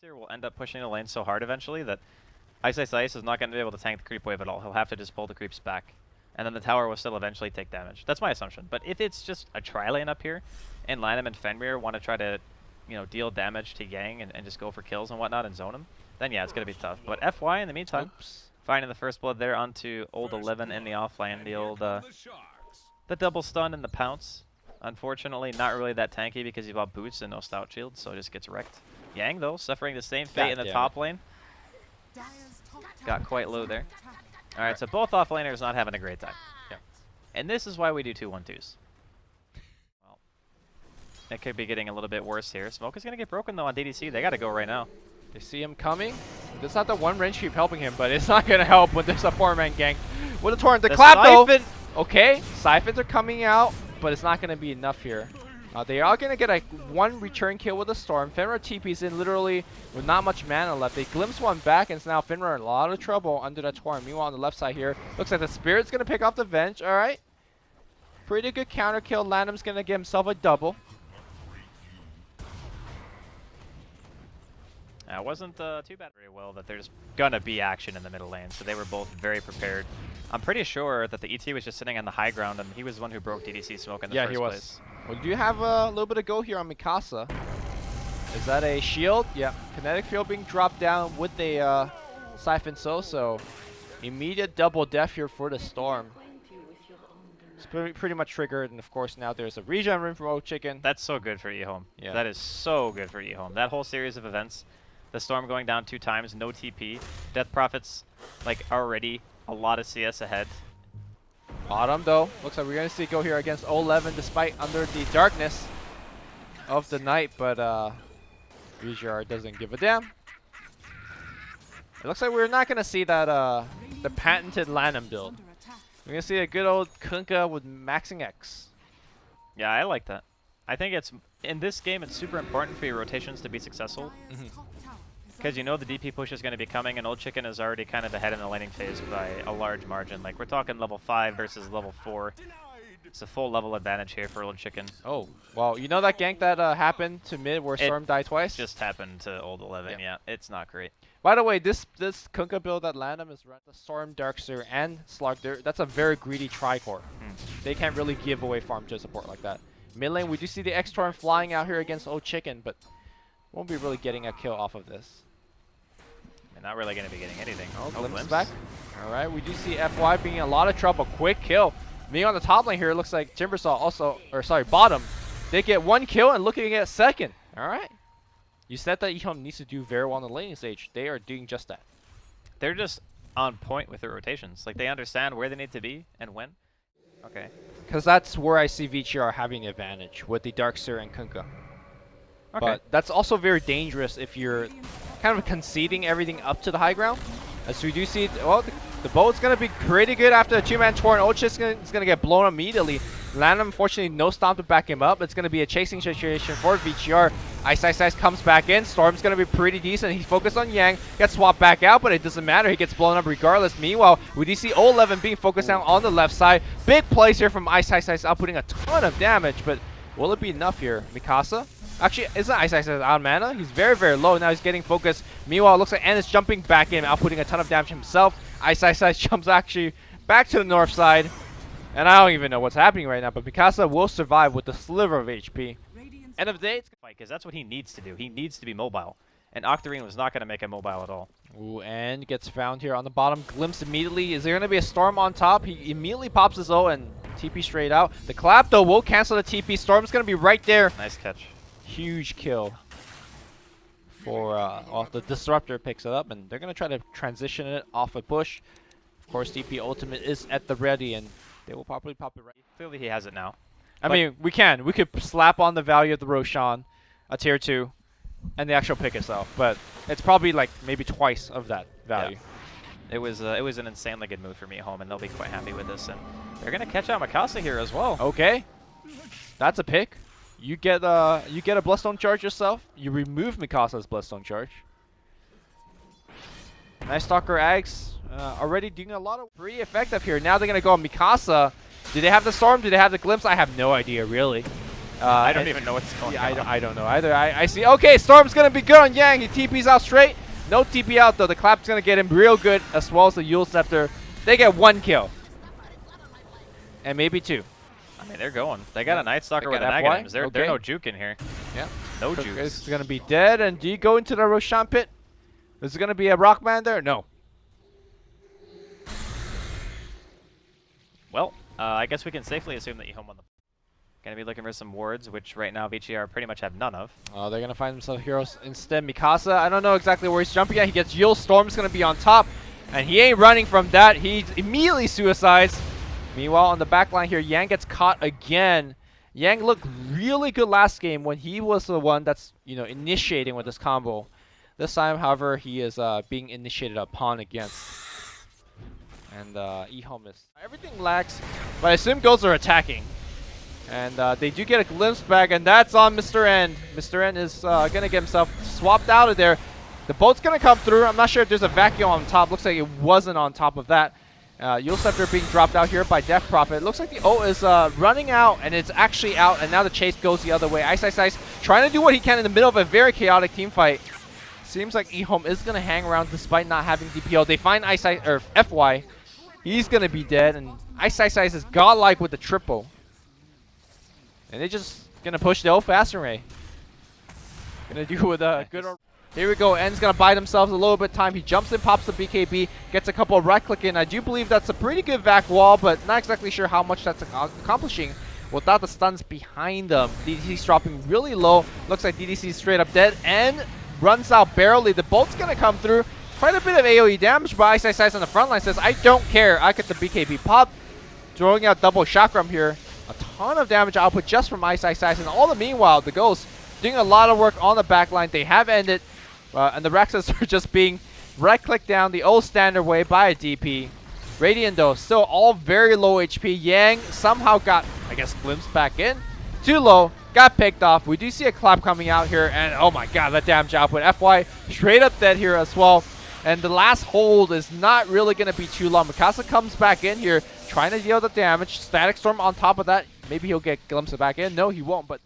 here will end up pushing the lane so hard eventually that EHOME.iceiceice is not going to be able to tank the creep wave at all. He'll have to just pull the creeps back. And then the tower will still eventually take damage. That's my assumption. But if it's just a tri-lane up here, and LaNm and Fenrir want to try to, you know, deal damage to Yang and just go for kills and whatnot and zone him, then yeah, it's going to be tough. But FY in the meantime, finding the first blood there onto old 11 in the offlane. The old, the double stun and the pounce. Unfortunately, not really that tanky because he bought boots and no stout shield, so it just gets wrecked. Yang, though, suffering the same fate in the top lane. Got quite low there. Alright, so both offlaners not having a great time. Yeah. And this is why we do 2-1-2s. Well, it could be getting a little bit worse here. Smoke is going to get broken, though, on DDC. They got to go right now. They see him coming. That's not the one range creep helping him, but it's not going to help when there's a 4-man gank. With a torrent, the clap, though. Okay, siphons are coming out, but it's not going to be enough here. They are going to get a one return kill with a storm. Fenrir TP's in literally with not much mana left. They glimpse one back, and it's now Fenrir in a lot of trouble under that torrent. Meanwhile, on the left side here, looks like the Spirit's going to pick off the Venge. All right. Pretty good counter kill. LaNm's going to get himself a double. It wasn't too bad very well that there's going to be action in the middle lane, so they were both very prepared. I'm pretty sure that the ET was just sitting on the high ground, and he was the one who broke DDC smoke in the first place. Well, do you have a little bit of go here on Mikasa? Is that a shield? Yeah. Kinetic field being dropped down with a siphon so immediate double death here for the storm. It's pretty much triggered, and of course now there's a regen room for Old Chicken. That's so good for EHOME. Yeah. That is so good for EHOME. That whole series of events, the storm going down 2 times, no TP, Death Prophets like already a lot of CS ahead. Bottom though, looks like we're gonna see it go here against 11 despite under the darkness of the night, but VG.R doesn't give a damn. It looks like we're not gonna see that the patented LaNm build. We're gonna see a good old Kunkka with maxing X. Yeah, I like that. I think it's in this game it's super important for your rotations to be successful. Because you know the DP push is going to be coming, and Old Chicken is already kind of ahead in the laning phase by a large margin. Like, we're talking level 5 versus level 4. It's a full level advantage here for Old Chicken. Oh, well, you know that gank that happened to mid where Storm died twice? Just happened to Old 11, yeah. It's not great. By the way, this Kunkka build that LaNm is running, the Storm, Darkseer, and Slug, that's a very greedy tri-core. They can't really give away farm to support like that. Mid lane, we do see the X-Torn flying out here against Old Chicken, but won't be really getting a kill off of this. Not really going to be getting anything. Oh, glimpse back. All right, we do see FY being in a lot of trouble. Quick kill. Me on the top lane here, it looks like Timbersaw also, or sorry, bottom. They get 1 kill and looking to get 2nd. All right. You said that EHOME needs to do very well on the laning stage. They are doing just that. They're just on point with their rotations. Like, they understand where they need to be and when. Okay. Because that's where I see VG.R having the advantage with the Darkseer and Kunkka. Okay. But that's also very dangerous if you're kind of conceding everything up to the high ground. As we do see, well, the boat's going to be pretty good after the 2-man torrent. Old Chicken is going to get blown immediately. LaNm, unfortunately, no stomp to back him up. It's going to be a chasing situation for VG.R. EHOME.iceiceice comes back in. Storm's going to be pretty decent. He's focused on Yang. Gets swapped back out, but it doesn't matter. He gets blown up regardless. Meanwhile, we do see Old 11 being focused down on the left side. Big plays here from EHOME.iceiceice, outputting a ton of damage, but will it be enough here? Mikasa? Actually, isn't EHOME.iceiceice out of mana? He's very, very low. Now he's getting focused. Meanwhile, it looks like N is jumping back in, outputting a ton of damage himself. EHOME.iceiceice jumps actually back to the north side. And I don't even know what's happening right now, but Mikasa will survive with the sliver of HP. End of the day, because that's what he needs to do. He needs to be mobile. And Octarine was not going to make him mobile at all. Ooh, and gets found here on the bottom. Glimpse immediately. Is there going to be a Storm on top? He immediately pops his ult and TP straight out. The clap, though, will cancel the TP. Storm's going to be right there. Nice catch. Huge kill for the Disruptor picks it up, and they're going to try to transition it off a bush. Of course, DP Ultimate is at the ready, and they will probably pop it right. Clearly he has it now. I mean, we could slap on the value of the Roshan, a tier 2, and the actual pick itself, but it's probably like maybe twice of that value. Yeah. It was an insanely good move for me at home, and they'll be quite happy with this, and they're going to catch out Mikasa here as well. Okay. That's a pick. You get a Bloodstone charge yourself. You remove Mikasa's Bloodstone charge. Nice Stalker Ags. Already doing a lot of pretty effective here. Now they're going to go on Mikasa. Do they have the Storm? Do they have the Glimpse? I have no idea, really. I don't even know what's going on. I don't know either. I see. Okay, Storm's going to be good on Yang. He TP's out straight. No TP out, though. The clap's going to get him real good, as well as the Yule Scepter. They get 1 kill. And maybe 2. I mean, they're going. They got a Night Stalker with an FY. Aghanim's. They're Okay. no juke in here. Yeah. No So juke. this is going to be dead. And do you go into the Roshan pit? Is it going to be a Rockman there? No. Well, I guess we can safely assume that EHOME won the... Gonna be looking for some wards, which right now VG.R. pretty much have none of. They're going to find themselves heroes instead. Mikasa, I don't know exactly where he's jumping at. He gets Yule. Storm's going to be on top. And he ain't running from that. He immediately suicides. Meanwhile, on the back line here, Yang gets caught again. Yang looked really good last game when he was the one that's, you know, initiating with this combo. This time, however, he is being initiated upon against. And EHOME is... Everything lags, but I assume Ghosts are attacking. And they do get a glimpse back, and that's on Mr. End. Mr. End is going to get himself swapped out of there. The boat's going to come through. I'm not sure if there's a vacuum on top. Looks like it wasn't on top of that. Yule Scepter being dropped out here by Death Prophet. It looks like the ult is running out, and it's actually out, and now the chase goes the other way. Ice trying to do what he can in the middle of a very chaotic team fight. Seems like EHOME is going to hang around despite not having DPO. They find FY. He's going to be dead, and EHOME is godlike with the triple. And they're just going to push the ult faster, Ray. Going to do with a good... Here we go. End's going to buy themselves a little bit of time. He jumps in, pops the BKB, gets a couple of right-click in. I do believe that's a pretty good vac wall, but not exactly sure how much that's accomplishing without the stuns behind them. DDC's dropping really low. Looks like DDC's straight up dead and runs out barely. The bolt's going to come through. Quite a bit of AoE damage, but EHOME on the front line says, I don't care. I get the BKB pop. Throwing out double chakram here. A ton of damage output just from EHOME. And all the meanwhile, the Ghosts doing a lot of work on the back line. They have ended. And the Rexes are just being right-clicked down the old standard way by a DP. Radiant, though, still all very low HP. Yang somehow got, I guess, glimpsed back in. Too low. Got picked off. We do see a clap coming out here. And, oh, my God, that damage output. FY straight up dead here as well. And the last hold is not really going to be too long. Mikasa comes back in here, trying to deal the damage. Static Storm on top of that. Maybe he'll get glimpsed back in. No, he won't, but...